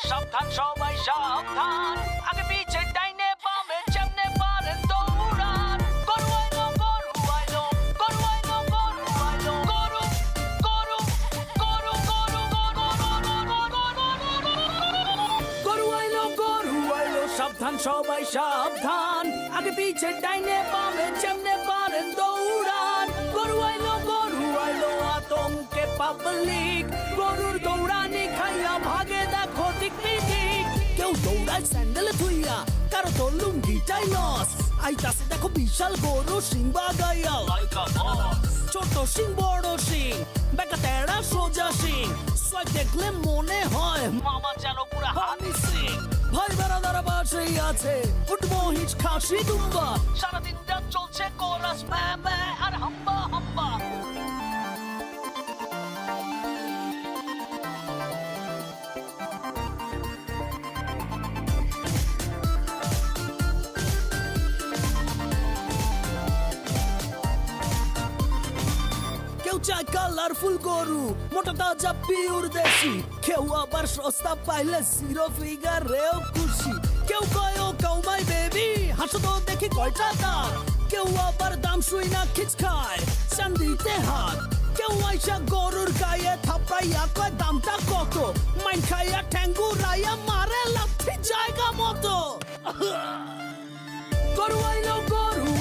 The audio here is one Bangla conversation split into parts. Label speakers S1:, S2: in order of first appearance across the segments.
S1: সাবধান সবাই সাবধান আগে পিছে ডাইনে বামে যেমনে পারেন দৌড়ান গরু আইলো গরু আইলো গরু আইলো গরু আইলো গরু গরু গরু গরু গরু আইলো সাবধান সবাই সাবধান আগে পিছে ডাইনে বামে যেমনে পারেন দৌড়ান গরু আইলো আতঙ্কে পাবলিক গরুর দৌড়ানি খাইয়া ভাগে দেখো দিক বিদিক কেউ দৌড়ায় স্যান্ডেলে ধুইয়া কারো তো লুঙ্গিটাই লস আইতাছে দেখো বিশাল গরু সিং বাগাইয়া লাইকা বস ছোট সিং বড় সিং বেকা তেড়া সোজা সিং সোয়াইপ দেখলে মনে হয় মামা যেন পুরা হানি সিং ভাই বেড়াদারা বাসেই আছে উঠবো হিচ খাসি দুম্বা সারাদিন রাত চলছে কোরাস ম্যা ম্যা আর হাম্বা হাম্বা চাই কালারফুল গরু মোটা তাজা পিওর দেশি কেউ আবার সস্তা পাইলে জিরো ফিগারেও খুশি কেউ কয় ও কাউমাই বেবি হাসো তো দেখি কয়টা দাঁত কেউ আবার দাম শুই না খিচ খায় চান্দিতে হাত কেউ আইসা গরুর গায়ে থাপড়াইয়া কয় দামটা কত মাইন খাইয়া ঠ্যাঙ্গু রাইয়া মারে লাথি জায়গা মতো গরু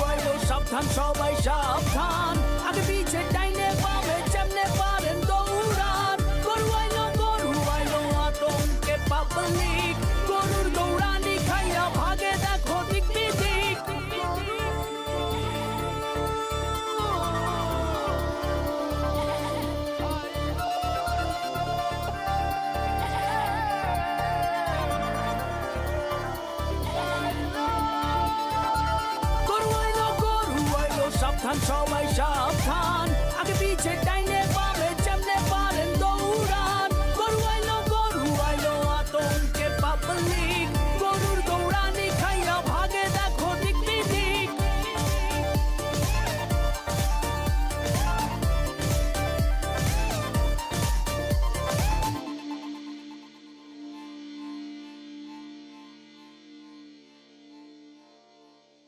S1: আইলো সাবধান সবাই সাবধান আগে পিছে ডাইনে বামে যেমনে পারেন দৌড়ান গরু আইলো আতঙ্কে পাবলিক গরুর দৌড়ানি খাইয়া ভাগে দেখো দিক বিদিক সাবধান সবাই সাবধান আগে পিছে ডাইনে